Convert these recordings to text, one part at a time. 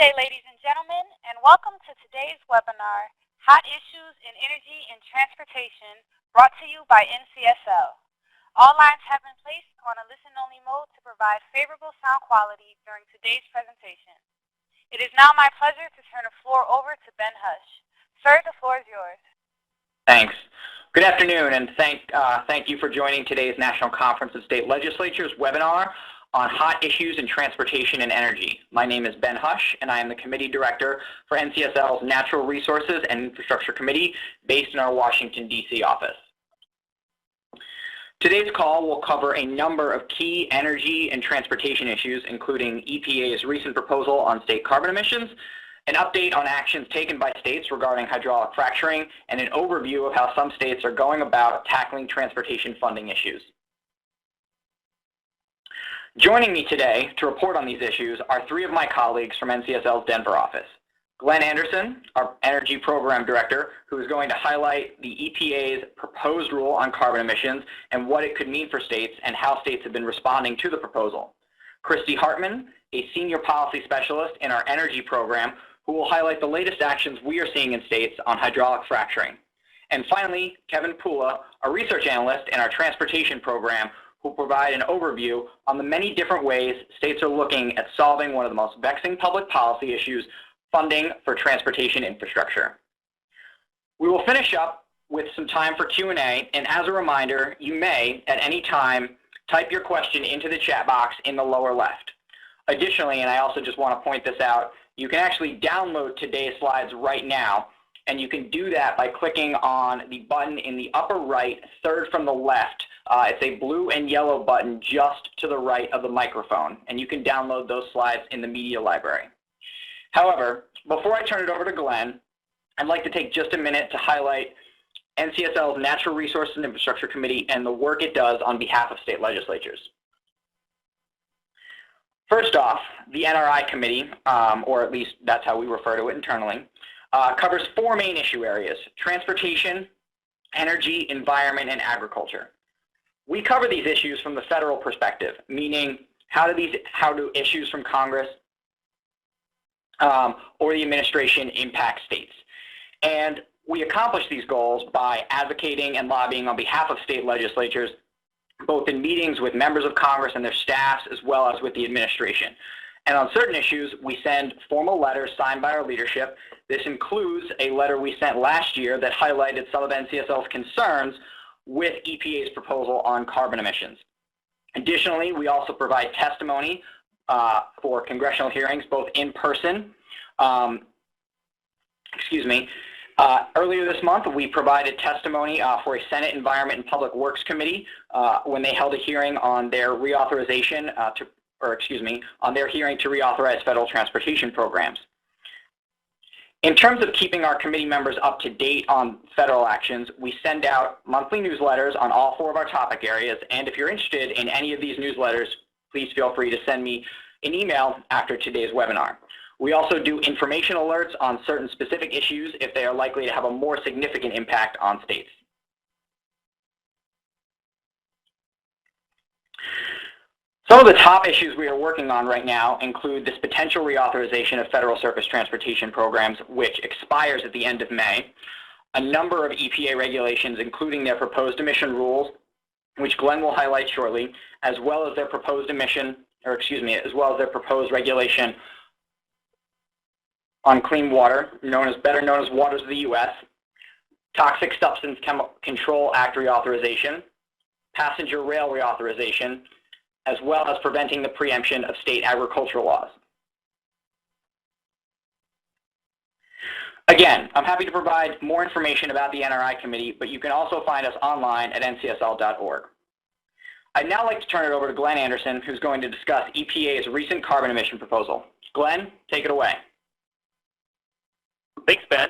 day, ladies and gentlemen, and welcome to today's webinar, Hot Issues in Energy and Transportation, brought to you by NCSL. All lines have been placed on a listen-only mode to provide favorable sound quality during today's presentation. It is now my pleasure to turn the floor over to Ben Hush. Sir, the floor is yours. Thanks. Good afternoon, and thank you for joining today's National Conference of State Legislatures webinar on hot issues in transportation and energy. My name is Ben Hush, and I am the Committee Director for NCSL's Natural Resources and Infrastructure Committee based in our Washington, D.C. office. Today's call will cover a number of key energy and transportation issues, including EPA's recent proposal on state carbon emissions, an update on actions taken by states regarding hydraulic fracturing, and an overview of how some states are going about tackling transportation funding issues. Joining me today to report on these issues are three of my colleagues from NCSL's Denver office. Glenn Anderson, our Energy Program Director, who is going to highlight the EPA's proposed rule on carbon emissions and what it could mean for states and how states have been responding to the proposal. Christy Hartman, a Senior Policy Specialist in our Energy Program, who will highlight the latest actions we are seeing in states on hydraulic fracturing. And finally, Kevin Pula, a Research Analyst in our Transportation Program, who will provide an overview on the many different ways states are looking at solving one of the most vexing public policy issues, funding for transportation infrastructure. We will finish up with some time for Q&A, and as a reminder, you may, at any time, type your question into the chat box in the lower left. Additionally, and I also just want to point this out, you can actually download today's slides right now, and you can do that by clicking on the button in the upper right, third from the left. It's a blue and yellow button just to the right of the microphone, and you can download those slides in the media library. However, before I turn it over to Glenn, I'd like to take just a minute to highlight NCSL's Natural Resources and Infrastructure Committee and the work it does on behalf of state legislatures. First off, the NRI Committee, or at least that's how we refer to it internally, covers four main issue areas: transportation, energy, environment, and agriculture. We cover these issues from the federal perspective, meaning how do issues from Congress or the administration impact states. And we accomplish these goals by advocating and lobbying on behalf of state legislatures, both in meetings with members of Congress and their staffs, as well as with the administration. And on certain issues, we send formal letters signed by our leadership. This includes a letter we sent last year that highlighted some of NCSL's concerns with EPA's proposal on carbon emissions. Additionally, we also provide testimony for congressional hearings, both in person. Earlier this month, we provided testimony for a Senate Environment and Public Works Committee when they held a hearing on their reauthorization on their hearing to reauthorize federal transportation programs. In terms of keeping our committee members up to date on federal actions, we send out monthly newsletters on all four of our topic areas, and if you're interested in any of these newsletters, please feel free to send me an email after today's webinar. We also do information alerts on certain specific issues if they are likely to have a more significant impact on states. Some of the top issues we are working on right now include this potential reauthorization of federal surface transportation programs, which expires at the end of May, a number of EPA regulations, including their proposed emission rules, which Glenn will highlight shortly, as well as their proposed regulation on clean water, better known as Waters of the U.S., Toxic Substance Control Act reauthorization, passenger rail reauthorization, as well as preventing the preemption of state agricultural laws. Again, I'm happy to provide more information about the NRI Committee, but you can also find us online at ncsl.org. I'd now like to turn it over to Glenn Anderson, who's going to discuss EPA's recent carbon emission proposal. Glenn, take it away. Thanks, Ben.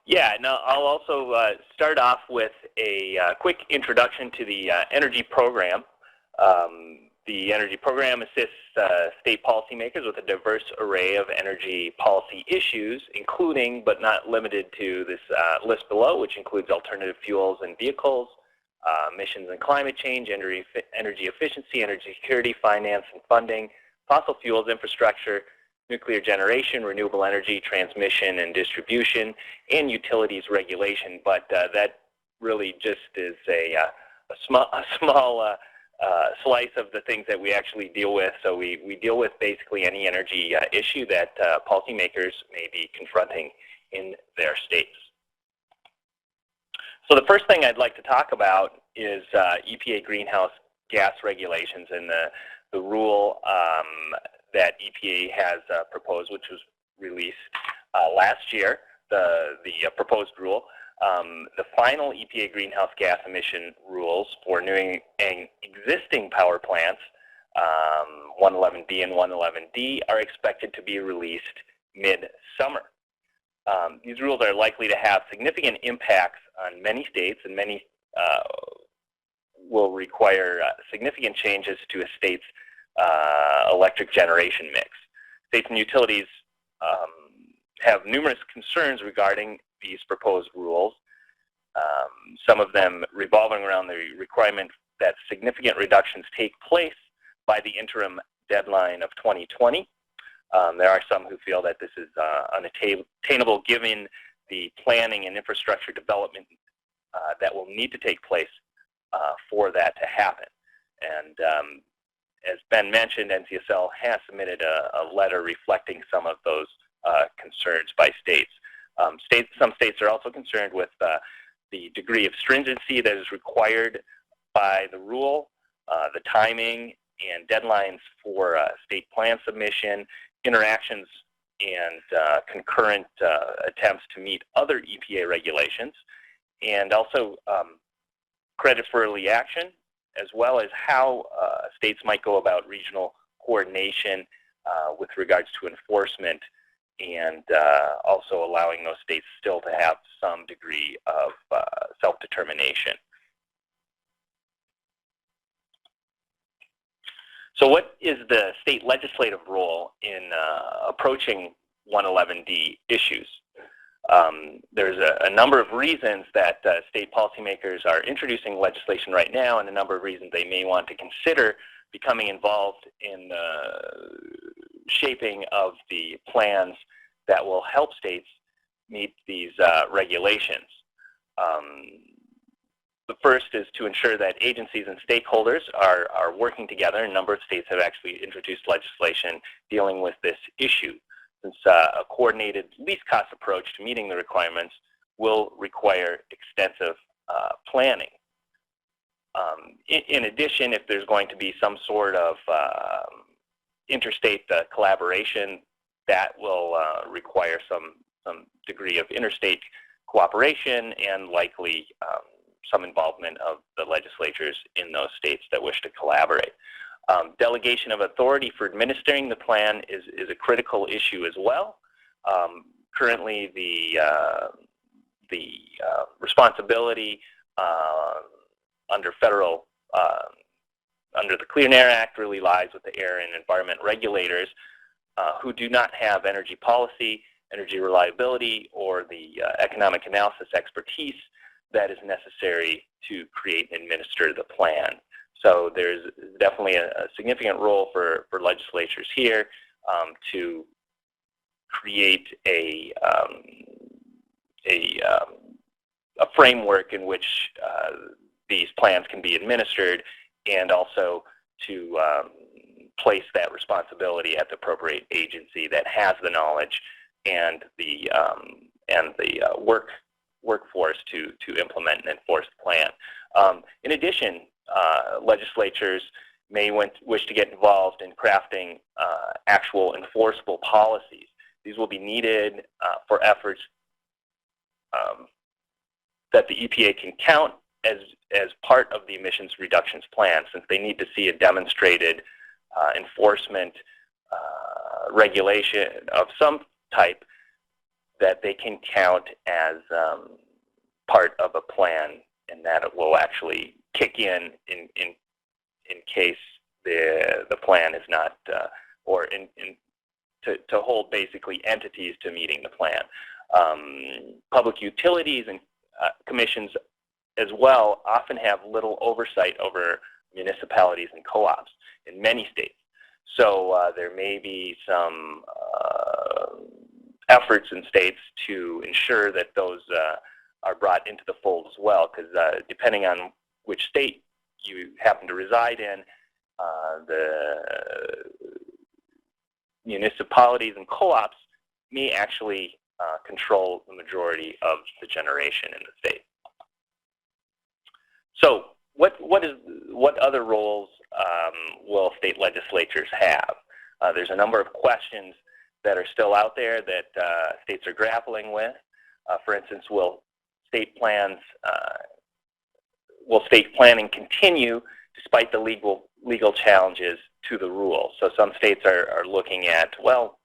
Yeah, now I'll also start off with a quick introduction to the Energy Program. The Energy Program assists state policymakers with a diverse array of energy policy issues, including but not limited to this list below, which includes alternative fuels and vehicles, emissions and climate change, energy efficiency, energy security, finance and funding, fossil fuels infrastructure, nuclear generation, renewable energy, transmission and distribution, and utilities regulation. But that really just is a small slice of the things that we actually deal with. So we deal with basically any energy issue that policymakers may be confronting in their states. So the first thing I'd like to talk about is EPA Greenhouse Gas Regulations and the rule that EPA has proposed, which was released last year, the proposed rule. The final EPA greenhouse gas emission rules for new and existing power plants, 111B and 111D, are expected to be released mid-summer. These rules are likely to have significant impacts on many states, and many will require significant changes to a state's electric generation mix. States and utilities have numerous concerns regarding these proposed rules, some of them revolving around the requirement that significant reductions take place by the interim deadline of 2020. There are some who feel that this is unattainable given the planning and infrastructure development that will need to take place for that to happen. And as Ben mentioned, NCSL has submitted a letter reflecting some of those concerns by states. Some states are also concerned with the degree of stringency that is required by the rule, the timing and deadlines for state plan submission, interactions and concurrent attempts to meet other EPA regulations, and also credit for early action, as well as how states might go about regional coordination with regards to enforcement, and also allowing those states still to have some degree of self-determination. So what is the state legislative role in approaching 111D issues? There's a number of reasons that state policymakers are introducing legislation right now, and a number of reasons they may want to consider becoming involved in the shaping of the plans that will help states meet these regulations. The first is to ensure that agencies and stakeholders are working together. A number of states have actually introduced legislation dealing with this issue, since a coordinated least cost approach to meeting the requirements will require extensive planning. In addition, if there's going to be some sort of interstate collaboration, that will require some degree of interstate cooperation and likely some involvement of the legislatures in those states that wish to collaborate. Delegation of authority for administering the plan is a critical issue as well. Currently, the responsibility under the Clean Air Act really lies with the air and environment regulators, who do not have energy policy, energy reliability, or the economic analysis expertise that is necessary to create and administer the plan. So there's definitely a significant role for legislatures here to create a framework in which these plans can be administered, and also to place that responsibility at the appropriate agency that has the knowledge and the workforce to implement and enforce the plan. In addition, legislatures may wish to get involved in crafting actual enforceable policies. These will be needed for efforts that the EPA can count as part of the emissions reductions plan, since they need to see a demonstrated enforcement regulation of some type that they can count as part of a plan, and that it will actually kick in case the plan is not, to hold basically entities to meeting the plan. Public utilities and commissions as well often have little oversight over municipalities and co-ops in many states. So there may be some efforts in states to ensure that those are brought into the fold as well, because depending on which state you happen to reside in, the municipalities and co-ops may actually control the majority of the generation in the state. So what other roles will state legislatures have? There's a number of questions that are still out there that states are grappling with. For instance, will state planning continue despite the legal challenges to the rule? So some states are looking at, well,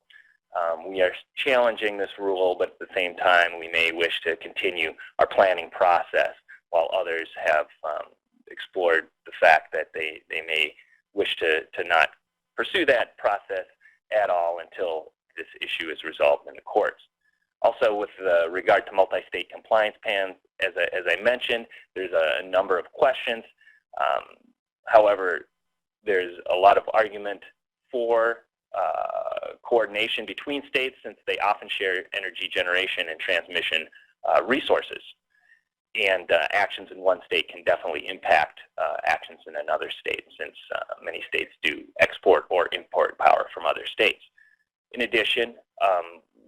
we are challenging this rule, but at the same time we may wish to continue our planning process, while others have explored the fact that they may wish to not pursue that process at all until this issue is resolved in the courts. Also, with regard to multi-state compliance plans, as I mentioned, there's a number of questions. However, there's a lot of argument for coordination between states, since they often share energy generation and transmission resources. And actions in one state can definitely impact actions in another state, since many states do export or import power from other states. In addition,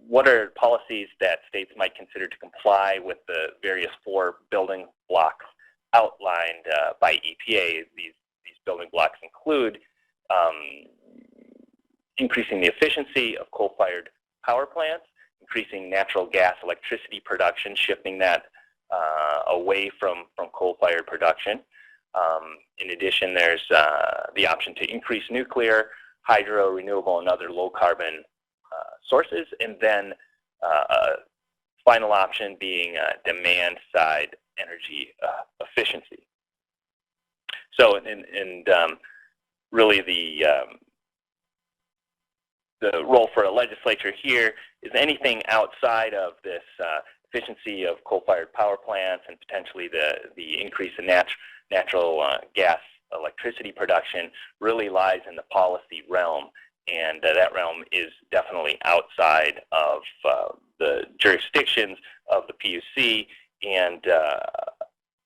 what are policies that states might consider to comply with the various 4 building blocks outlined by EPA? These building blocks include increasing the efficiency of coal-fired power plants, increasing natural gas electricity production, shifting that away from coal-fired production. In addition, there's the option to increase nuclear, hydro, renewable, and other low-carbon sources, and then final option being demand-side energy efficiency. So, really the role for a legislature here is anything outside of this efficiency of coal-fired power plants and potentially the increase in natural gas electricity production really lies in the policy realm, and that realm is definitely outside of the jurisdictions of the PUC and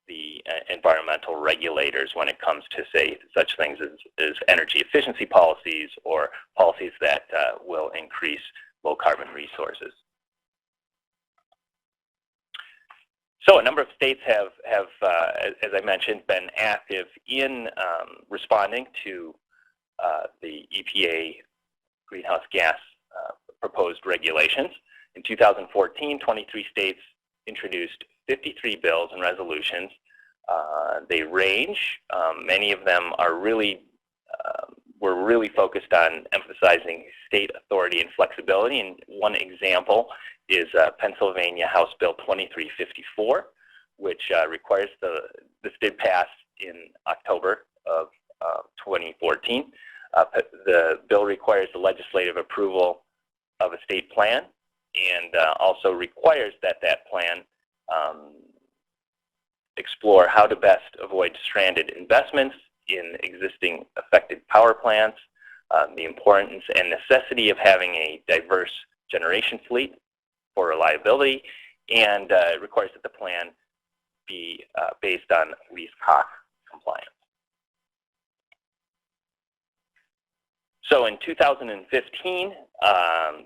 the environmental regulators when it comes to, say, such things as energy efficiency policies or policies that will increase low-carbon resources. So a number of states have as I mentioned, been active in responding to the EPA Greenhouse Gas proposed regulations. In 2014, 23 states introduced 53 bills and resolutions. They range. Many of them are really were really focused on emphasizing state authority and flexibility. And one example is Pennsylvania House Bill 2354, which requires this did pass in October of 2014. The bill requires the legislative approval of a state plan, and also requires that plan explore how to best avoid stranded investments in existing affected power plants, the importance and necessity of having a diverse generation fleet for reliability, and it requires that the plan be based on least-cost compliance. So in 2015,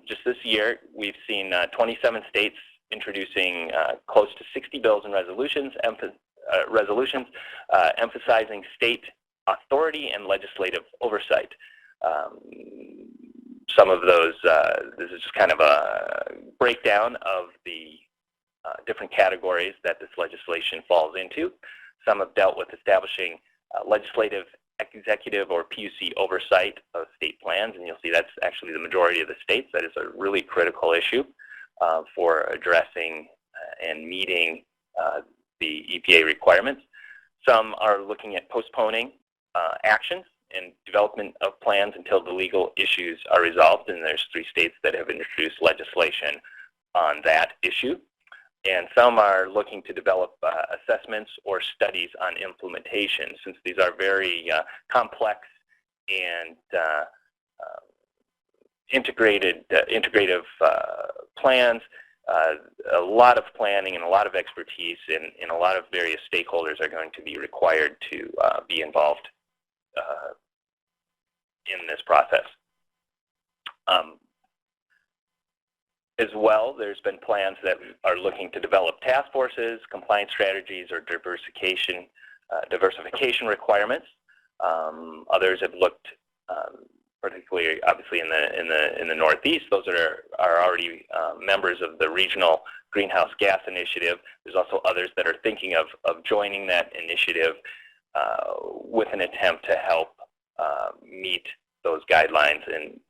just this year, we've seen 27 states introducing close to 60 bills and resolutions, emphasizing state authority and legislative oversight. Some of those, this is just kind of a breakdown of the different categories that this legislation falls into. Some have dealt with establishing legislative, executive, or PUC oversight of state plans, and you'll see that's actually the majority of the states. That is a really critical issue for addressing and meeting the EPA requirements. Some are looking at postponing actions and development of plans until the legal issues are resolved, and there's 3 states that have introduced legislation on that issue. And some are looking to develop assessments or studies on implementation, since these are very complex and integrative plans. A lot of planning and a lot of expertise and a lot of various stakeholders are going to be required to be involved in this process. As well, there's been plans that are looking to develop task forces, compliance strategies, or diversification requirements. Others have looked, particularly obviously in the Northeast. Those are already members of the Regional Greenhouse Gas Initiative. There's also others that are thinking of joining that initiative with an attempt to help meet those guidelines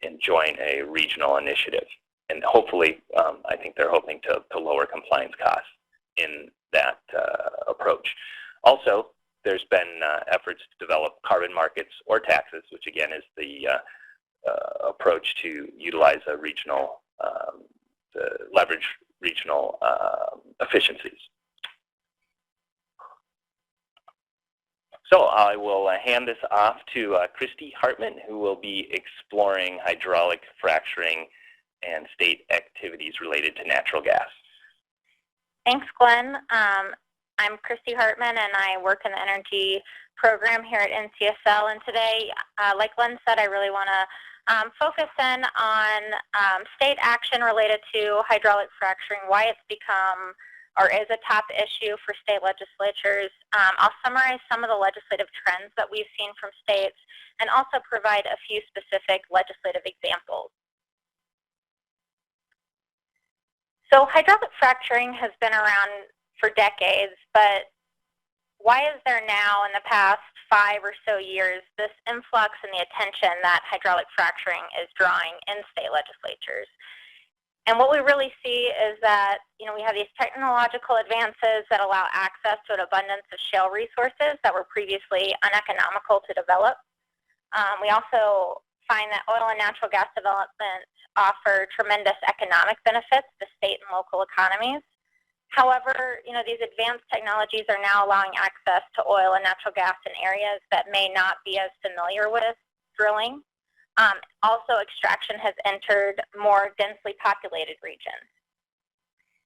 and join a regional initiative. And hopefully, I think they're hoping to lower compliance costs in that approach. Also, there's been efforts to develop carbon markets or taxes, which again is the approach to utilize a regional, leverage regional efficiencies. So I will hand this off to Christy Hartman, who will be exploring hydraulic fracturing and state activities related to natural gas. Thanks, Glenn. I'm Christy Hartman, and I work in the energy program here at NCSL. And today, like Glenn said, I really want to focus in on state action related to hydraulic fracturing, why it's become or is a top issue for state legislatures. I'll summarize some of the legislative trends that we've seen from states and also provide a few specific legislative examples. So hydraulic fracturing has been around for decades, but why is there now in the past 5 or so years this influx in the attention that hydraulic fracturing is drawing in state legislatures? And what we really see is that, we have these technological advances that allow access to an abundance of shale resources that were previously uneconomical to develop. We also find that oil and natural gas development offer tremendous economic benefits to state and local economies. However, these advanced technologies are now allowing access to oil and natural gas in areas that may not be as familiar with drilling. Also, extraction has entered more densely populated regions.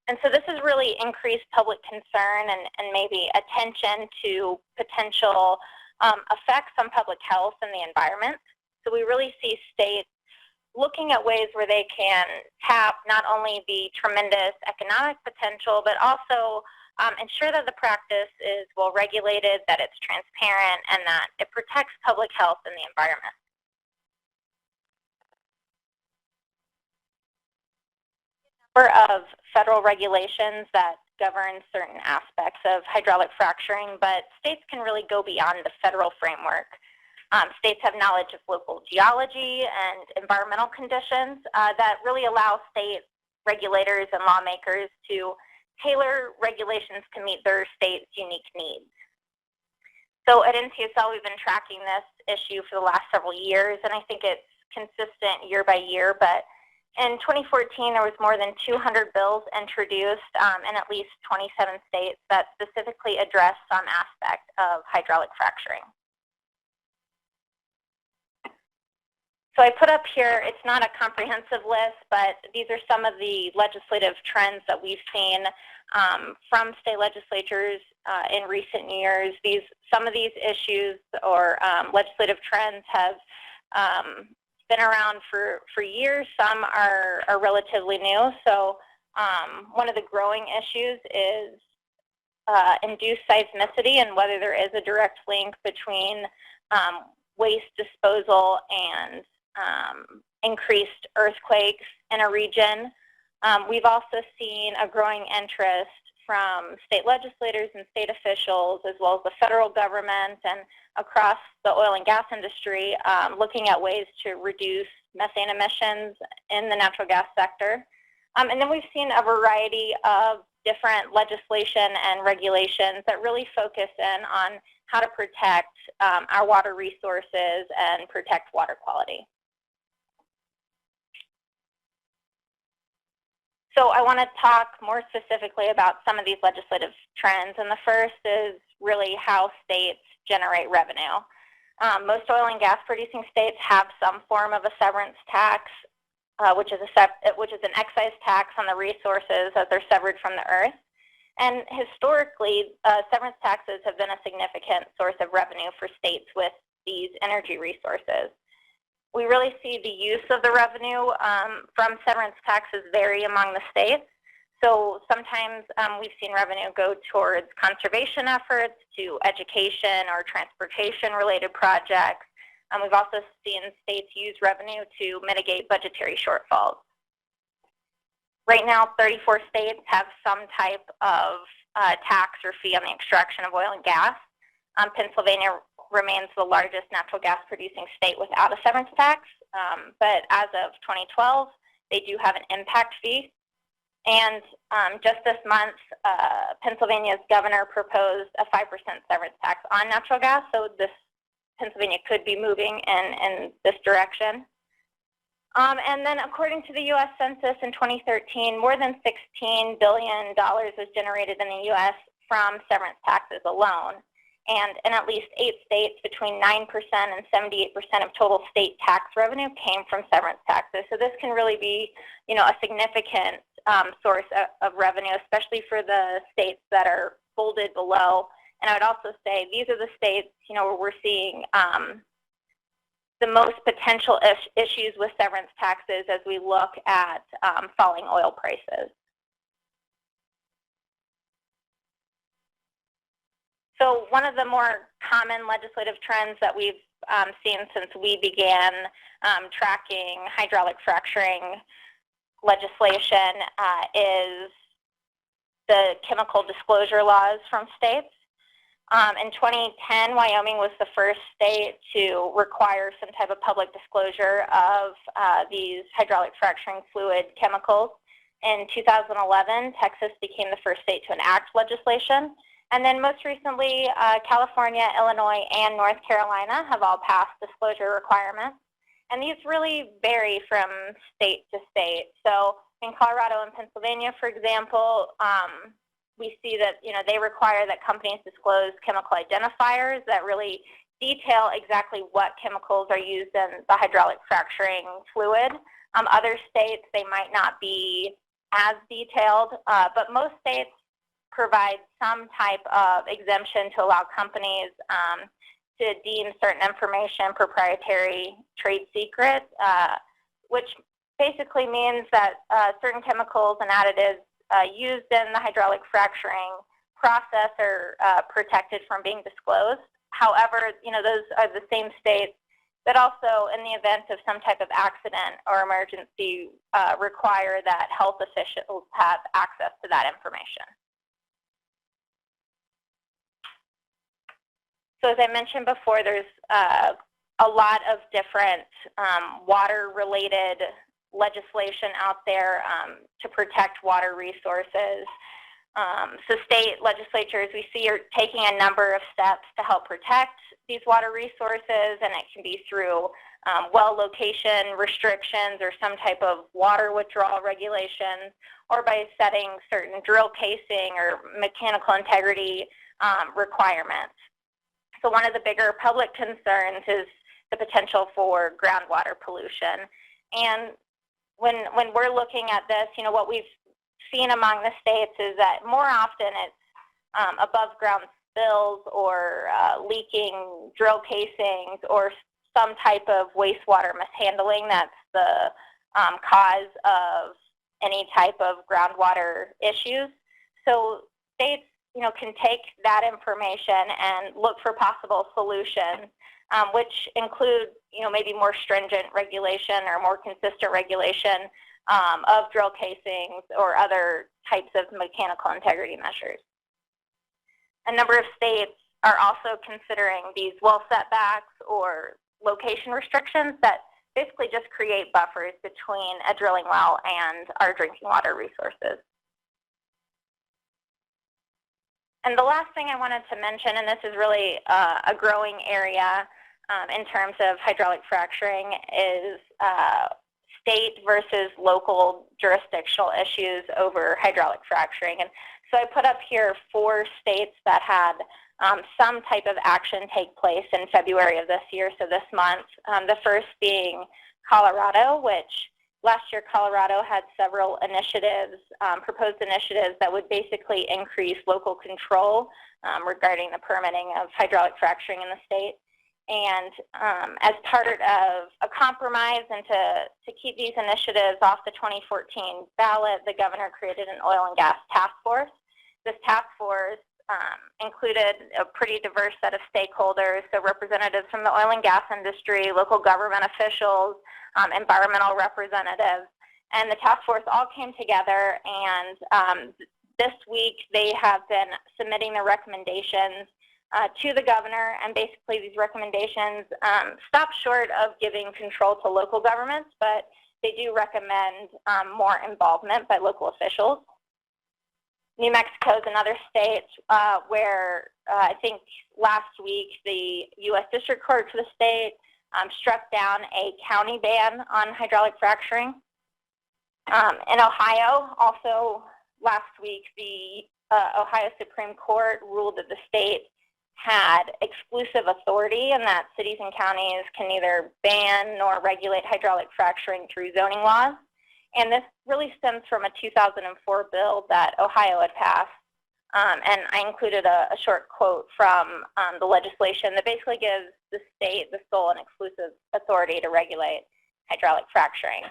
And so this has really increased public concern and maybe attention to potential effects on public health and the environment. So we really see states looking at ways where they can tap not only the tremendous economic potential, but also ensure that the practice is well regulated, that it's transparent, and that it protects public health and the environment. Of federal regulations that govern certain aspects of hydraulic fracturing, but states can really go beyond the federal framework. States have knowledge of local geology and environmental conditions that really allow state regulators and lawmakers to tailor regulations to meet their state's unique needs. So at NCSL, we've been tracking this issue for the last several years, and I think it's consistent year by year, but in 2014, there was more than 200 bills introduced in at least 27 states that specifically address some aspect of hydraulic fracturing. So I put up here, it's not a comprehensive list, but these are some of the legislative trends that we've seen from state legislatures in recent years. Some of these issues or legislative trends have been around for years. Some are relatively new. So one of the growing issues is induced seismicity and whether there is a direct link between waste disposal and increased earthquakes in a region. We've also seen a growing interest from state legislators and state officials, as well as the federal government and across the oil and gas industry, looking at ways to reduce methane emissions in the natural gas sector. And then we've seen a variety of different legislation and regulations that really focus in on how to protect our water resources and protect water quality. So I want to talk more specifically about some of these legislative trends, and the first is really how states generate revenue. Most oil and gas producing states have some form of a severance tax. which is an excise tax on the resources as they're severed from the earth. And historically, severance taxes have been a significant source of revenue for states with these energy resources. We really see the use of the revenue from severance taxes vary among the states. So sometimes we've seen revenue go towards conservation efforts, to education or transportation-related projects. We've also seen states use revenue to mitigate budgetary shortfalls. Right now, 34 states have some type of tax or fee on the extraction of oil and gas. Pennsylvania remains the largest natural gas producing state without a severance tax, but as of 2012, they do have an impact fee. And just this month, Pennsylvania's governor proposed a 5% severance tax on natural gas, so Pennsylvania could be moving in this direction. And then according to the U.S. Census in 2013, more than $16 billion was generated in the U.S. from severance taxes alone. And in at least 8 states, between 9% and 78% of total state tax revenue came from severance taxes. So this can really be, a significant source of revenue, especially for the states that are folded below. And I would also say these are the states, where we're seeing the most potential issues with severance taxes as we look at falling oil prices. So one of the more common legislative trends that we've seen since we began tracking hydraulic fracturing legislation is the chemical disclosure laws from states. In 2010, Wyoming was the first state to require some type of public disclosure of these hydraulic fracturing fluid chemicals. In 2011, Texas became the first state to enact legislation. And then most recently, California, Illinois, and North Carolina have all passed disclosure requirements. And these really vary from state to state. So in Colorado and Pennsylvania, for example, we see that they require that companies disclose chemical identifiers that really detail exactly what chemicals are used in the hydraulic fracturing fluid. Other states, they might not be as detailed, but most states provide some type of exemption to allow companies to deem certain information proprietary trade secret, which basically means that certain chemicals and additives used in the hydraulic fracturing process are protected from being disclosed. However, those are the same states that also, in the event of some type of accident or emergency, require that health officials have access to that information. So as I mentioned before, there's a lot of different water-related legislation out there to protect water resources. So state legislatures, we see, are taking a number of steps to help protect these water resources, and it can be through well location restrictions or some type of water withdrawal regulations, or by setting certain drill casing or mechanical integrity requirements. So one of the bigger public concerns is the potential for groundwater pollution. And when we're looking at this, what we've seen among the states is that more often it's above ground spills or leaking drill casings or some type of wastewater mishandling that's the cause of any type of groundwater issues. So states can take that information and look for possible solutions, which include, maybe more stringent regulation or more consistent regulation of drill casings or other types of mechanical integrity measures. A number of states are also considering these well setbacks or location restrictions that basically just create buffers between a drilling well and our drinking water resources. And the last thing I wanted to mention, and this is really a growing area in terms of hydraulic fracturing, is state versus local jurisdictional issues over hydraulic fracturing. And so I put up here 4 states that had some type of action take place in February of this year, so this month. The first being Colorado, which last year Colorado had several initiatives, proposed initiatives that would basically increase local control regarding the permitting of hydraulic fracturing in the state. And as part of a compromise and to keep these initiatives off the 2014 ballot, the governor created an oil and gas task force. This task force included a pretty diverse set of stakeholders, so representatives from the oil and gas industry, local government officials, environmental representatives, and the task force all came together, and this week they have been submitting their recommendations to the governor, and basically these recommendations stop short of giving control to local governments, but they do recommend more involvement by local officials. New Mexico is another state where I think last week the U.S. District Court for the state struck down a county ban on hydraulic fracturing. In Ohio, also last week, the Ohio Supreme Court ruled that the state had exclusive authority and that cities and counties can neither ban nor regulate hydraulic fracturing through zoning laws. And this really stems from a 2004 bill that Ohio had passed. And I included a short quote from the legislation that basically gives the state the sole and exclusive authority to regulate hydraulic fracturing.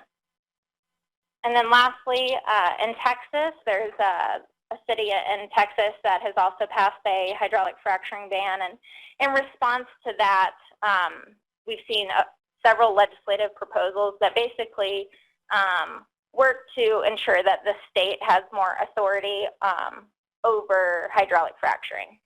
And then lastly, in Texas, there's a city in Texas that has also passed a hydraulic fracturing ban. And in response to that, we've seen several legislative proposals that basically work to ensure that the state has more authority over hydraulic fracturing.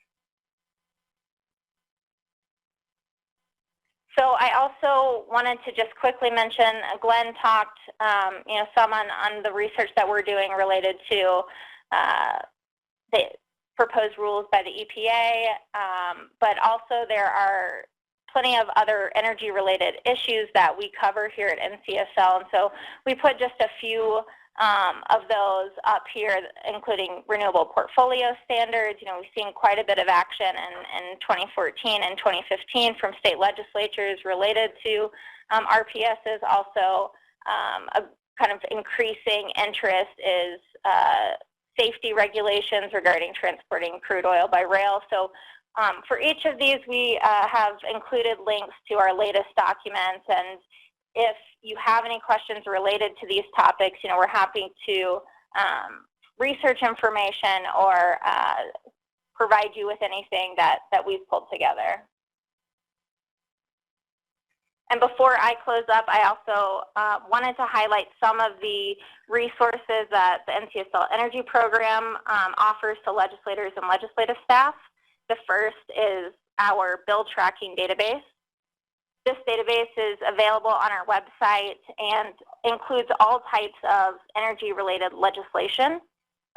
So I also wanted to just quickly mention, Glenn talked some on the research that we're doing related to the proposed rules by the EPA, but also there are plenty of other energy-related issues that we cover here at NCSL, and so we put just a few of those up here, including renewable portfolio standards. We've seen quite a bit of action in 2014 and 2015 from state legislatures related to RPSs. Also, a kind of increasing interest is safety regulations regarding transporting crude oil by rail. So for each of these, we have included links to our latest documents, and if you have any questions related to these topics, we're happy to research information or provide you with anything that we've pulled together. And before I close up, I also wanted to highlight some of the resources that the NCSL Energy Program offers to legislators and legislative staff. The first is our bill tracking database. This database is available on our website and includes all types of energy-related legislation.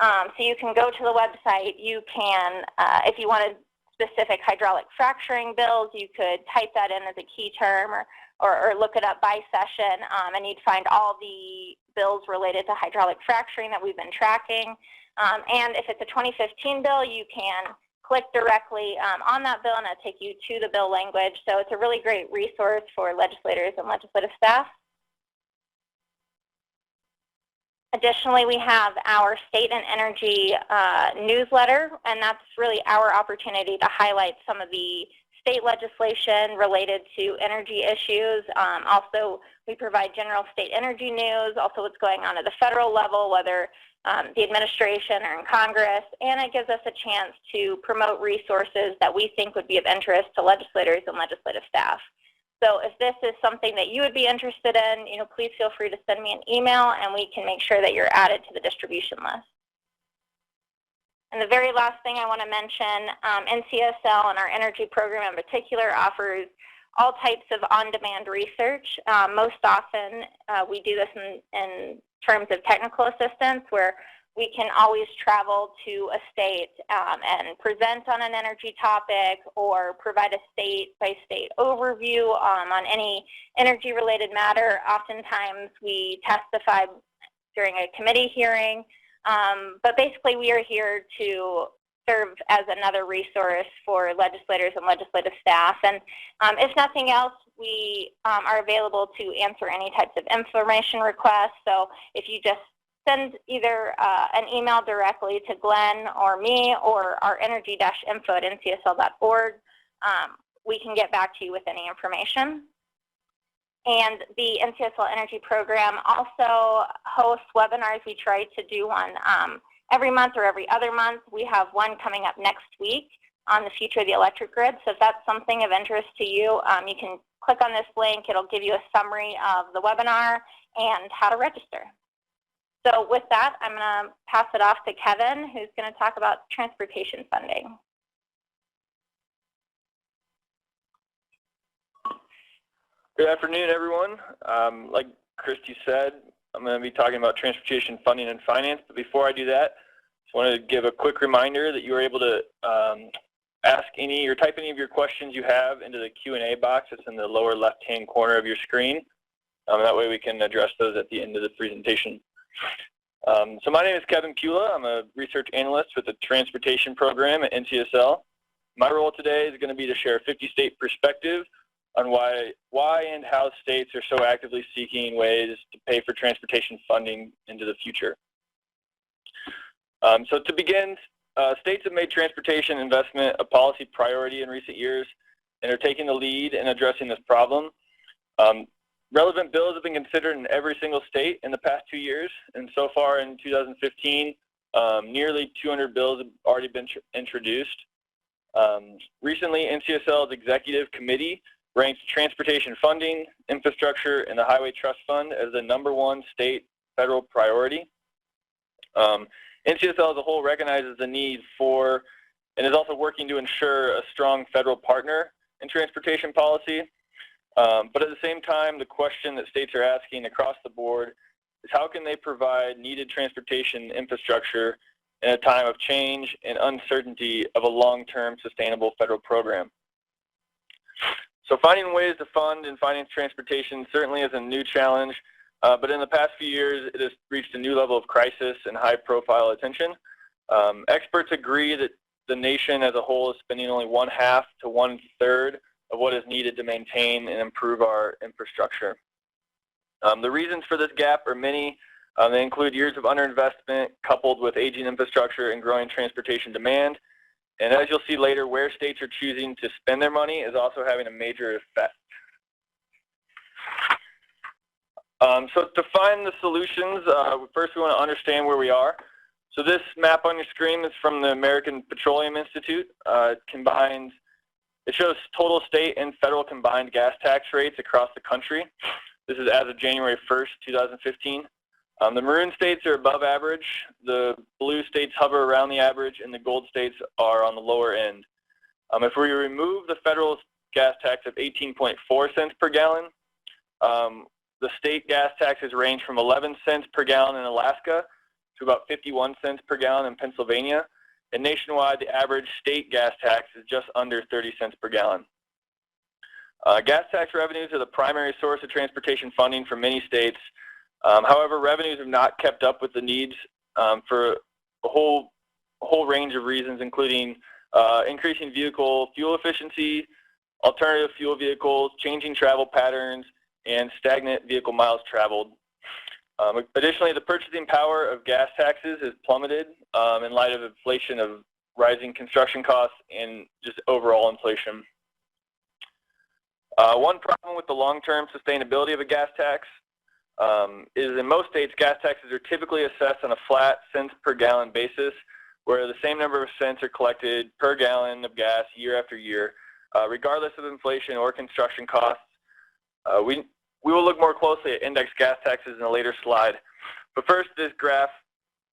So you can go to the website. You can, if you wanted specific hydraulic fracturing bills, you could type that in as a key term or look it up by session, and you'd find all the bills related to hydraulic fracturing that we've been tracking. And if it's a 2015 bill, you can click directly on that bill and it'll take you to the bill language. So it's a really great resource for legislators and legislative staff. Additionally, we have our State and Energy newsletter, and that's really our opportunity to highlight some of the state legislation related to energy issues. Also, we provide general state energy news, also what's going on at the federal level, whether the administration or in Congress, and it gives us a chance to promote resources that we think would be of interest to legislators and legislative staff. So if this is something that you would be interested in, please feel free to send me an email and we can make sure that you're added to the distribution list. And the very last thing I want to mention, NCSL and our energy program in particular offers all types of on-demand research. Most often we do this in terms of technical assistance, where we can always travel to a state and present on an energy topic or provide a state-by-state overview on any energy-related matter. Oftentimes we testify during a committee hearing, but basically we are here to serve as another resource for legislators and legislative staff. And if nothing else, we are available to answer any types of information requests. So if you just send either an email directly to Glenn or me or our energy-info@ncsl.org, we can get back to you with any information. And the NCSL Energy Program also hosts webinars. We try to do one every month or every other month. We have one coming up next week on the future of the electric grid. So if that's something of interest to you, you can click on this link. It'll give you a summary of the webinar and how to register. So with that, I'm going to pass it off to Kevin, who's going to talk about transportation funding. Good afternoon, everyone. Like Christy said, I'm going to be talking about transportation funding and finance. But before I do that, just wanted to give a quick reminder that you are able to ask any or type any of your questions you have into the Q&A box that's in the lower left-hand corner of your screen. That way we can address those at the end of the presentation. So my name is Kevin Kula. I'm a research analyst with the transportation program at NCSL. My role today is going to be to share a 50-state perspective on why and how states are so actively seeking ways to pay for transportation funding into the future. So to begin, states have made transportation investment a policy priority in recent years and are taking the lead in addressing this problem. Relevant bills have been considered in every single state in the past 2 years, and so far in 2015, nearly 200 bills have already been introduced. Recently, NCSL's executive committee ranked transportation funding, infrastructure, and the Highway Trust Fund as the #1 state federal priority. NCSL as a whole recognizes the need for and is also working to ensure a strong federal partner in transportation policy. But at the same time, the question that states are asking across the board is how can they provide needed transportation infrastructure in a time of change and uncertainty of a long-term sustainable federal program. So finding ways to fund and finance transportation certainly is a new challenge, but in the past few years, it has reached a new level of crisis and high-profile attention. Experts agree that the nation as a whole is spending only 1/2 to 1/3 of what is needed to maintain and improve our infrastructure. The reasons for this gap are many. They include years of underinvestment coupled with aging infrastructure and growing transportation demand. And as you'll see later, where states are choosing to spend their money is also having a major effect. So to find the solutions, first we want to understand where we are. So this map on your screen is from the American Petroleum Institute. It shows total state and federal combined gas tax rates across the country. This is as of January 1st, 2015. The maroon states are above average, the blue states hover around the average, and the gold states are on the lower end. If we remove the federal gas tax of 18.4 cents per gallon, the state gas taxes range from 11 cents per gallon in Alaska to about 51 cents per gallon in Pennsylvania. And nationwide, the average state gas tax is just under 30 cents per gallon. Gas tax revenues are the primary source of transportation funding for many states. However, revenues have not kept up with the needs for a whole range of reasons, including increasing vehicle fuel efficiency, alternative fuel vehicles, changing travel patterns, and stagnant vehicle miles traveled. Additionally, the purchasing power of gas taxes has plummeted in light of inflation of rising construction costs and just overall inflation. One problem with the long-term sustainability of a gas tax is in most states, gas taxes are typically assessed on a flat cents per gallon basis, where the same number of cents are collected per gallon of gas year after year, regardless of inflation or construction costs. We will look more closely at index gas taxes in a later slide. But first, this graph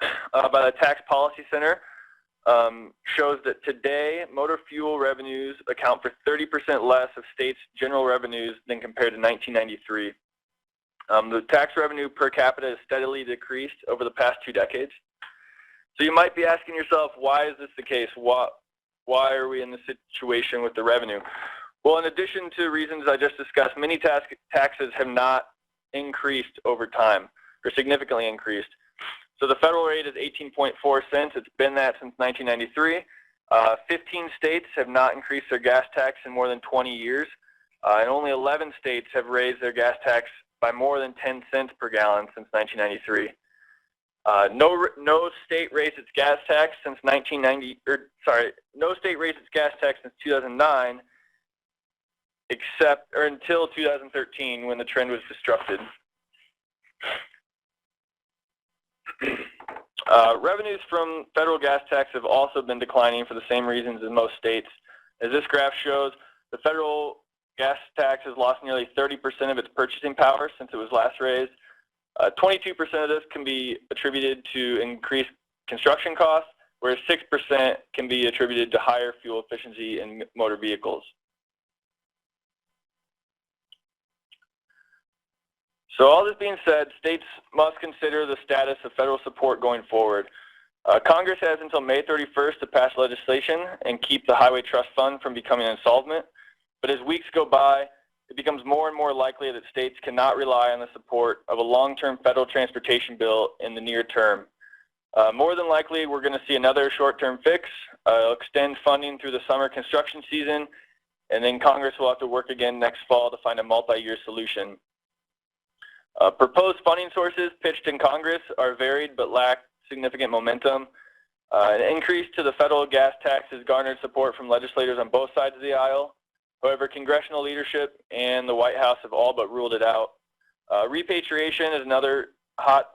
by the Tax Policy Center shows that today, motor fuel revenues account for 30% less of states' general revenues than compared to 1993. The tax revenue per capita has steadily decreased over the past 2 decades. So you might be asking yourself, why is this the case? Why are we in this situation with the revenue? Well, in addition to reasons I just discussed, many taxes have not increased over time, or significantly increased. So the federal rate is 18.4 cents. It's been that since 1993. 15 states have not increased their gas tax in more than 20 years, and only 11 states have raised their gas tax by more than 10 cents per gallon since 1993. No state raised its gas tax since 2009, until 2013 when the trend was disrupted. Revenues from federal gas tax have also been declining for the same reasons as most states. As this graph shows, the federal gas tax has lost nearly 30% of its purchasing power since it was last raised. 22% of this can be attributed to increased construction costs, whereas 6% can be attributed to higher fuel efficiency in motor vehicles. So all this being said, states must consider the status of federal support going forward. Congress has until May 31st to pass legislation and keep the Highway Trust Fund from becoming insolvent. But as weeks go by, it becomes more and more likely that states cannot rely on the support of a long-term federal transportation bill in the near term. More than likely, we're going to see another short-term fix, extend funding through the summer construction season, and then Congress will have to work again next fall to find a multi-year solution. Proposed funding sources pitched in Congress are varied but lack significant momentum. An increase to the federal gas tax has garnered support from legislators on both sides of the aisle. However, congressional leadership and the White House have all but ruled it out. Repatriation is another hot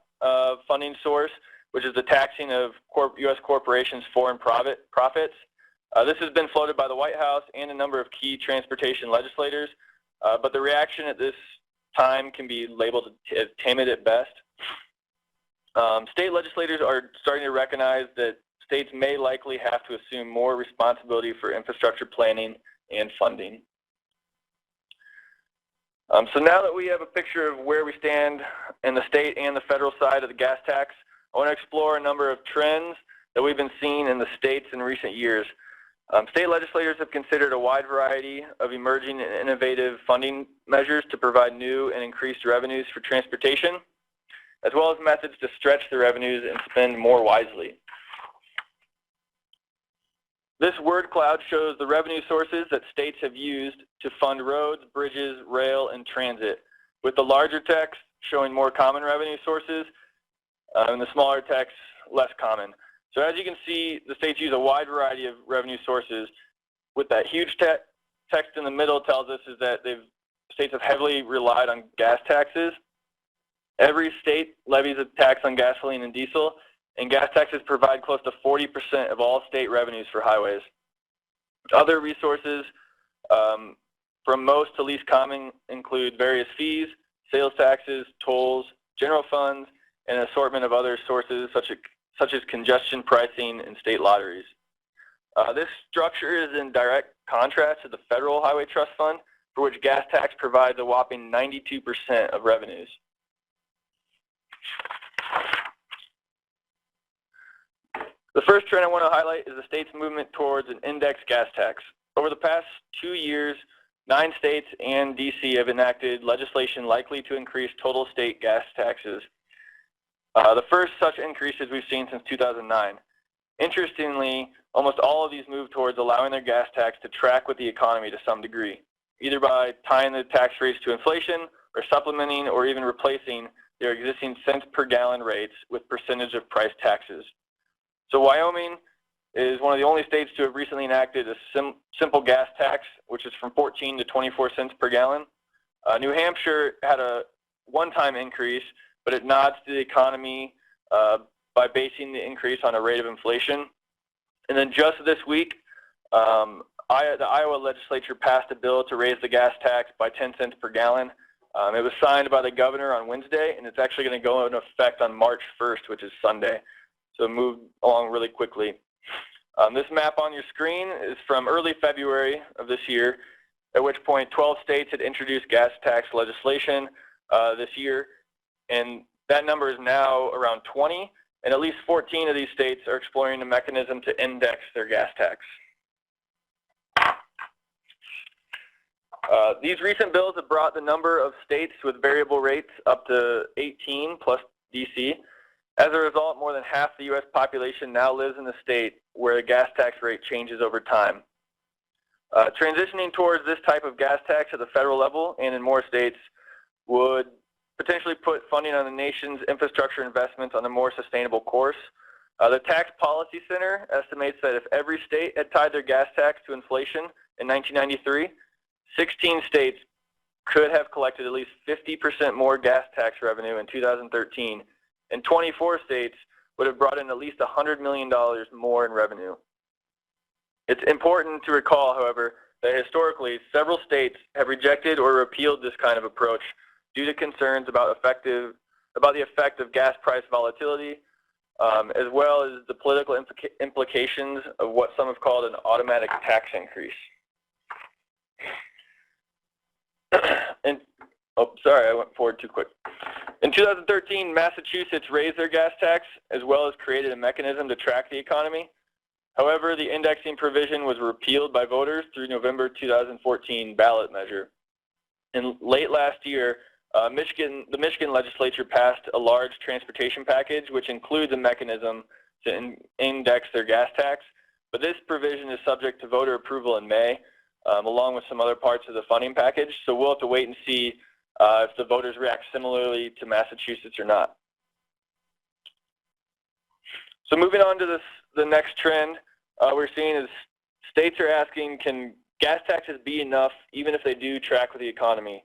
funding source, which is the taxing of U.S. corporations' foreign profits. This has been floated by the White House and a number of key transportation legislators, but the reaction at this time can be labeled as timid at best. State legislators are starting to recognize that states may likely have to assume more responsibility for infrastructure planning and funding. So now that we have a picture of where we stand in the state and the federal side of the gas tax, I want to explore a number of trends that we've been seeing in the states in recent years. State legislators have considered a wide variety of emerging and innovative funding measures to provide new and increased revenues for transportation, as well as methods to stretch the revenues and spend more wisely. This word cloud shows the revenue sources that states have used to fund roads, bridges, rail, and transit, with the larger text showing more common revenue sources and the smaller text less common. So as you can see, the states use a wide variety of revenue sources. With that huge text in the middle tells us is that states have heavily relied on gas taxes. Every state levies a tax on gasoline and diesel, and gas taxes provide close to 40% of all state revenues for highways. Other resources, from most to least common, include various fees, sales taxes, tolls, general funds, and an assortment of other sources such as congestion pricing and state lotteries. This structure is in direct contrast to the Federal Highway Trust Fund, for which gas tax provides a whopping 92% of revenues. The first trend I want to highlight is the state's movement towards an index gas tax. Over the past 2 years, 9 states and DC have enacted legislation likely to increase total state gas taxes. The first such increases we've seen since 2009. Interestingly, almost all of these move towards allowing their gas tax to track with the economy to some degree, either by tying the tax rates to inflation or supplementing or even replacing their existing cents per gallon rates with percentage of price taxes. So Wyoming is one of the only states to have recently enacted a simple gas tax, which is from 14 to 24 cents per gallon. New Hampshire had a one-time increase, but it nods to the economy by basing the increase on a rate of inflation. And then just this week, the Iowa legislature passed a bill to raise the gas tax by 10 cents per gallon. It was signed by the governor on Wednesday, and it's actually going to go into effect on March 1st, which is Sunday. So it moved along really quickly. This map on your screen is from early February of this year, at which point 12 states had introduced gas tax legislation this year, and that number is now around 20, and at least 14 of these states are exploring a mechanism to index their gas tax. These recent bills have brought the number of states with variable rates up to 18 plus DC. As a result, more than half the U.S. population now lives in the state where the gas tax rate changes over time. Transitioning towards this type of gas tax at the federal level and in more states would potentially put funding on the nation's infrastructure investments on a more sustainable course. The Tax Policy Center estimates that if every state had tied their gas tax to inflation in 1993, 16 states could have collected at least 50% more gas tax revenue in 2013, and 24 states would have brought in at least $100 million more in revenue. It's important to recall, however, that historically several states have rejected or repealed this kind of approach due to concerns about the effect of gas price volatility, as well as the political implications of what some have called an automatic tax increase. Sorry, I went forward too quick. In 2013, Massachusetts raised their gas tax as well as created a mechanism to track the economy. However, the indexing provision was repealed by voters through November 2014 ballot measure. And late last year, the Michigan legislature passed a large transportation package, which includes a mechanism to index their gas tax. But this provision is subject to voter approval in May, along with some other parts of the funding package. So we'll have to wait and see if the voters react similarly to Massachusetts or not. So moving on to the next trend we're seeing is states are asking, can gas taxes be enough even if they do track with the economy?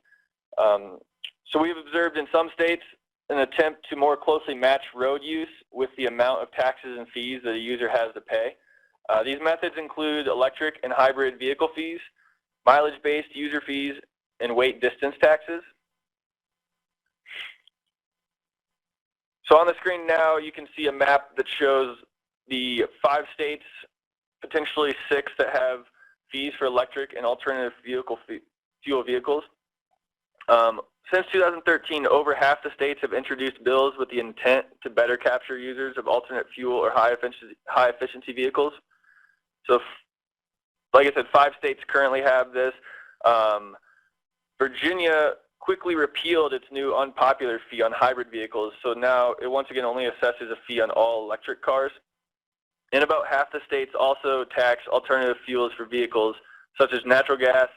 So we've observed in some states an attempt to more closely match road use with the amount of taxes and fees that a user has to pay. These methods include electric and hybrid vehicle fees, mileage-based user fees, and weight distance taxes. So on the screen now, you can see a map that shows the 5 states, potentially 6 that have fees for electric and alternative fuel vehicles. Since 2013, over half the states have introduced bills with the intent to better capture users of alternate fuel or high efficiency vehicles. So, like I said, 5 states currently have this. Virginia quickly repealed its new unpopular fee on hybrid vehicles, so now it once again only assesses a fee on all electric cars. And about half the states also tax alternative fuels for vehicles, such as natural gas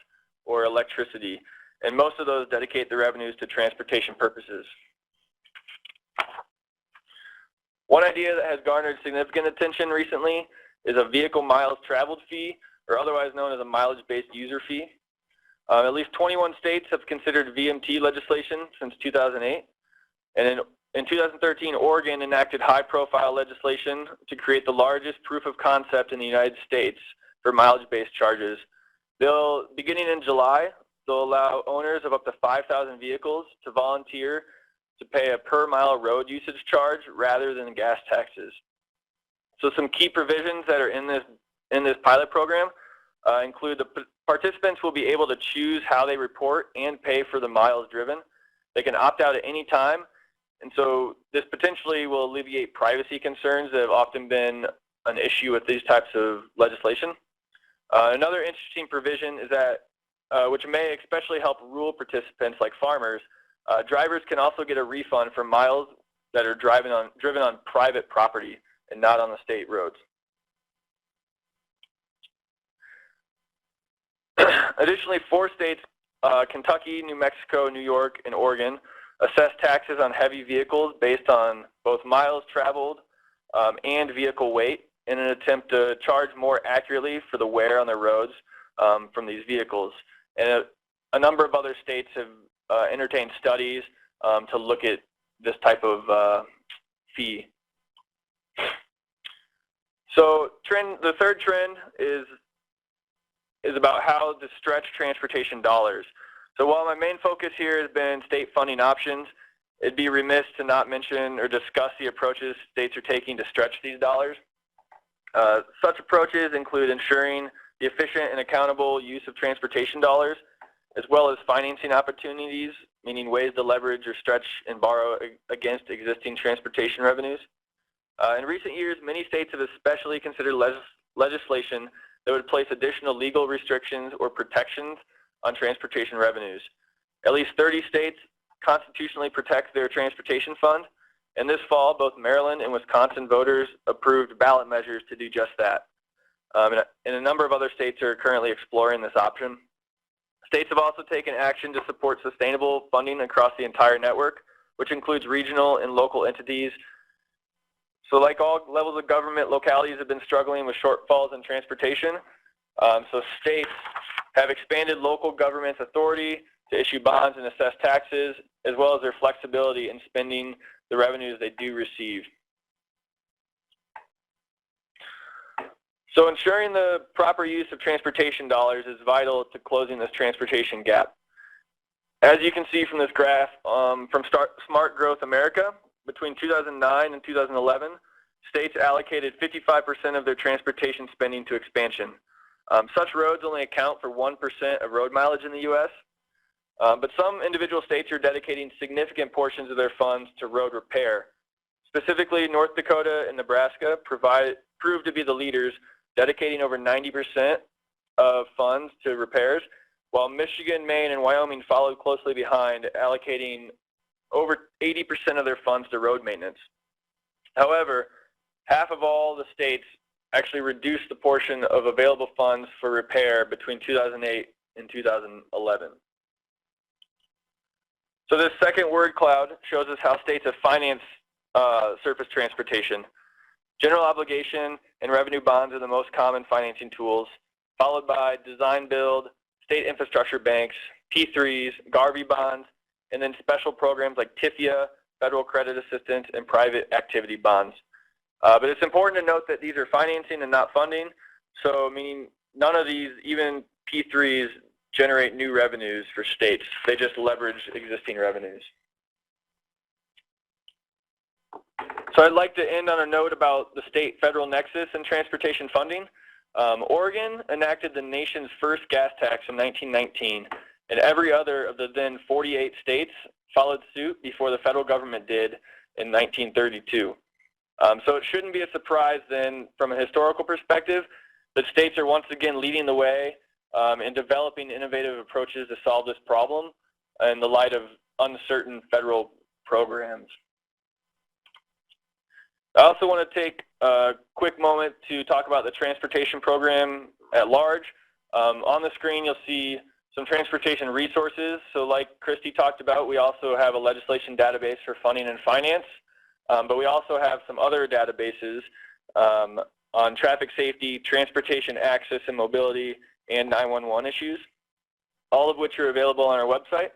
or electricity. And most of those dedicate the revenues to transportation purposes. One idea that has garnered significant attention recently is a vehicle miles traveled fee, or otherwise known as a mileage-based user fee. At least 21 states have considered VMT legislation since 2008. And in 2013, Oregon enacted high-profile legislation to create the largest proof of concept in the United States for mileage-based charges. Beginning in July, they'll allow owners of up to 5,000 vehicles to volunteer to pay a per-mile road usage charge rather than gas taxes. So some key provisions that are in this pilot program include the participants will be able to choose how they report and pay for the miles driven. They can opt out at any time, and so this potentially will alleviate privacy concerns that have often been an issue with these types of legislation. Another interesting provision is that, which may especially help rural participants like farmers, drivers can also get a refund for miles that are driven on private property and not on the state roads. Additionally, 4 states, Kentucky, New Mexico, New York, and Oregon, assess taxes on heavy vehicles based on both miles traveled and vehicle weight in an attempt to charge more accurately for the wear on the roads from these vehicles. And a number of other states have entertained studies to look at this type of fee. So the third trend is about how to stretch transportation dollars. So while my main focus here has been state funding options, it'd be remiss to not mention or discuss the approaches states are taking to stretch these dollars. Such approaches include ensuring the efficient and accountable use of transportation dollars, as well as financing opportunities, meaning ways to leverage or stretch and borrow against existing transportation revenues. In recent years, many states have especially considered legislation that would place additional legal restrictions or protections on transportation revenues. At least 30 states constitutionally protect their transportation fund, And this fall, both Maryland and Wisconsin voters approved ballot measures to do just that. And a number of other states are currently exploring this option. States have also taken action to support sustainable funding across the entire network, which includes regional and local entities. So like all levels of government, localities have been struggling with shortfalls in transportation. So states have expanded local government's authority to issue bonds and assess taxes, as well as their flexibility in spending the revenues they do receive. So ensuring the proper use of transportation dollars is vital to closing this transportation gap. As you can see from this graph, from Smart Growth America, between 2009 and 2011, states allocated 55% of their transportation spending to expansion. Such roads only account for 1% of road mileage in the U.S., but some individual states are dedicating significant portions of their funds to road repair. Specifically, North Dakota and Nebraska proved to be the leaders, dedicating over 90% of funds to repairs, while Michigan, Maine, and Wyoming followed closely behind, allocating over 80% of their funds to road maintenance. However, half of all the states actually reduced the portion of available funds for repair between 2008 and 2011. So this second word cloud shows us how states have financed surface transportation. General obligation and revenue bonds are the most common financing tools, followed by design build, state infrastructure banks, P3s, GARVI bonds, and then special programs like TIFIA, federal credit assistance, and private activity bonds. But it's important to note that these are financing and not funding, so meaning none of these, even P3s, generate new revenues for states. They just leverage existing revenues. So I'd like to end on a note about the state-federal nexus in transportation funding. Oregon enacted the nation's first gas tax in 1919, and every other of the then 48 states followed suit before the federal government did in 1932. So it shouldn't be a surprise then, from a historical perspective, that states are once again leading the way in developing innovative approaches to solve this problem in the light of uncertain federal programs. I also want to take a quick moment to talk about the transportation program at large. On the screen, you'll see some transportation resources. So like Christy talked about, we also have a legislation database for funding and finance, but we also have some other databases on traffic safety, transportation access and mobility, and 911 issues, all of which are available on our website.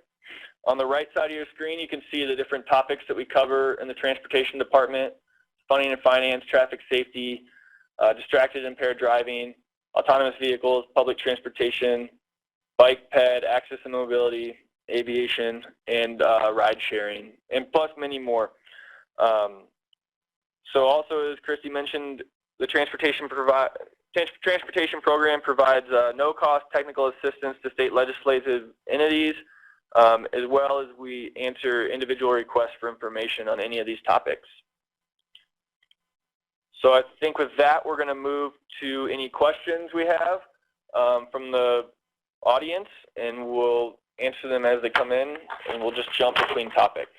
On the right side of your screen, you can see the different topics that we cover in the transportation department: funding and finance, traffic safety, distracted and impaired driving, autonomous vehicles, public transportation, bike ped, access and mobility, aviation, and ride sharing, and plus many more. So also, as Christy mentioned, the transportation program provides no-cost technical assistance to state legislative entities, as well as we answer individual requests for information on any of these topics. So I think with that, we're going to move to any questions we have from the audience, and we'll answer them as they come in, and we'll just jump between topics.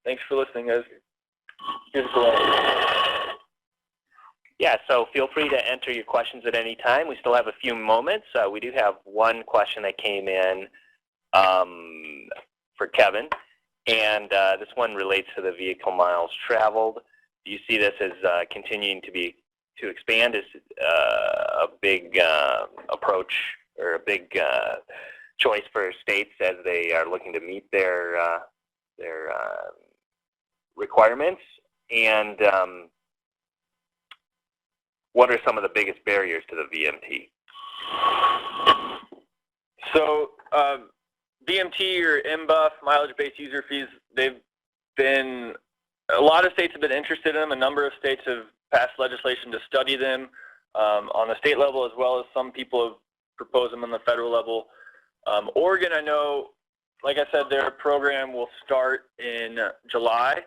Thanks for listening, guys. Here's Glenn. Yeah, so feel free to enter your questions at any time. We still have a few moments. We do have one question that came in for Kevin, and this one relates to the vehicle miles traveled. Do you see this as continuing to expand as a big approach or a big choice for states as they are looking to meet their requirements? And what are some of the biggest barriers to the VMT? So VMT or MBUF, mileage-based user fees, a lot of states have been interested in them. A number of states have passed legislation to study them on the state level, as well as some people have proposed them on the federal level. Oregon, I know, like I said, their program will start in July,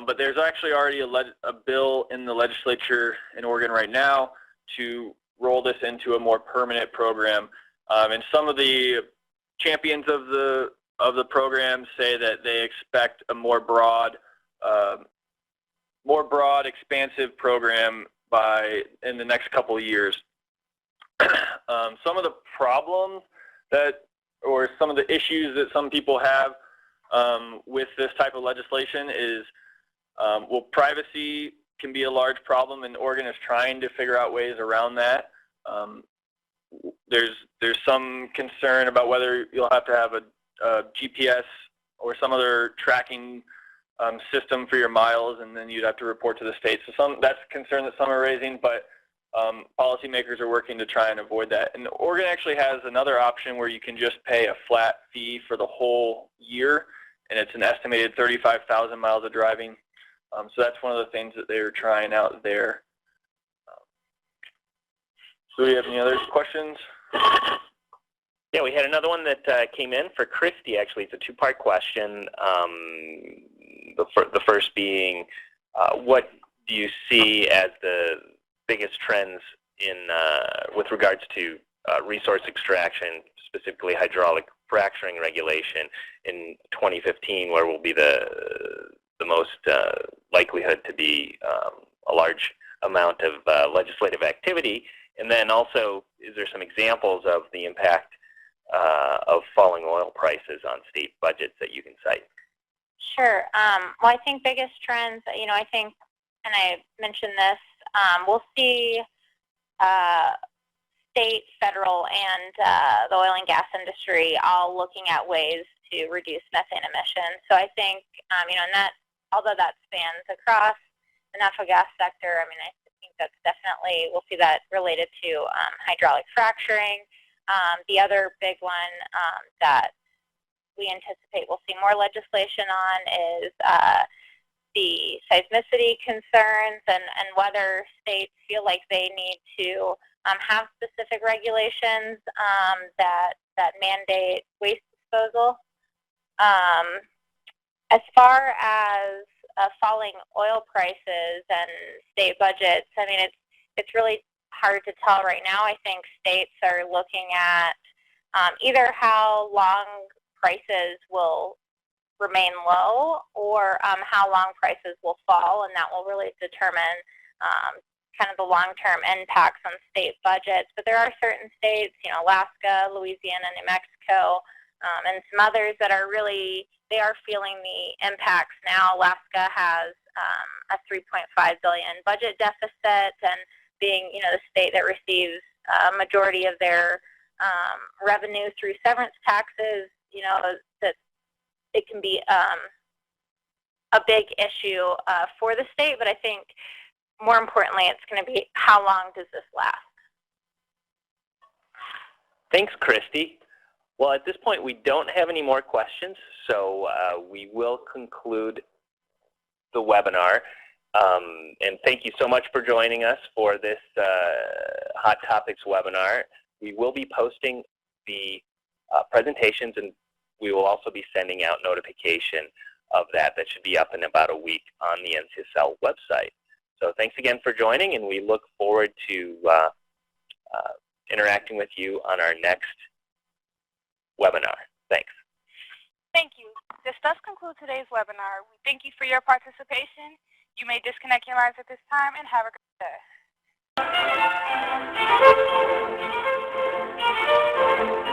but there's actually already a bill in the legislature in Oregon right now to roll this into a more permanent program. And some of the champions of the program say that they expect a more broad more broad, expansive program in the next couple of years. Some of the problems or some of the issues that some people have with this type of legislation is, well, privacy can be a large problem, and Oregon is trying to figure out ways around that. There's some concern about whether you'll have to have a GPS or some other tracking system for your miles, and then you'd have to report to the state. So that's a concern that some are raising, but policymakers are working to try and avoid that. And Oregon actually has another option where you can just pay a flat fee for the whole year, and it's an estimated 35,000 miles of driving. So that's one of the things that they were trying out there. So do we have any other questions? Yeah, we had another one that came in for Christy, actually. It's a two-part question. The first being, what do you see as the biggest trends with regards to resource extraction, specifically hydraulic fracturing regulation in 2015, where will be the most likelihood to be a large amount of legislative activity? And then also, is there some examples of the impact of falling oil prices on state budgets that you can cite? Sure. Well, I think biggest trends, I think, and I mentioned this, we'll see state, federal, and the oil and gas industry all looking at ways to reduce methane emissions. So I think, and that, although that spans across the natural gas sector, I think that's definitely, we'll see that related to hydraulic fracturing. The other big one that we anticipate we'll see more legislation on is the seismicity concerns and whether states feel like they need to have specific regulations that mandate waste disposal. As far as falling oil prices and state budgets, it's really hard to tell right now. I think states are looking at either how long prices will remain low or how long prices will fall, and that will really determine kind of the long-term impacts on state budgets. But there are certain states, Alaska, Louisiana, New Mexico, and some others that are really, they are feeling the impacts now. Alaska has a $3.5 billion budget deficit, and being, the state that receives a majority of their revenue through severance taxes, that it can be a big issue for the state. But I think more importantly, it's going to be how long does this last? Thanks, Christy. Well, at this point, we don't have any more questions, so we will conclude the webinar. And thank you so much for joining us for this Hot Topics webinar. We will be posting the presentations, and we will also be sending out notification of that. That should be up in about a week on the NCSL website. So thanks again for joining, and we look forward to interacting with you on our next webinar. Thanks. Thank you. This does conclude today's webinar. We thank you for your participation. You may disconnect your lines at this time and have a great day.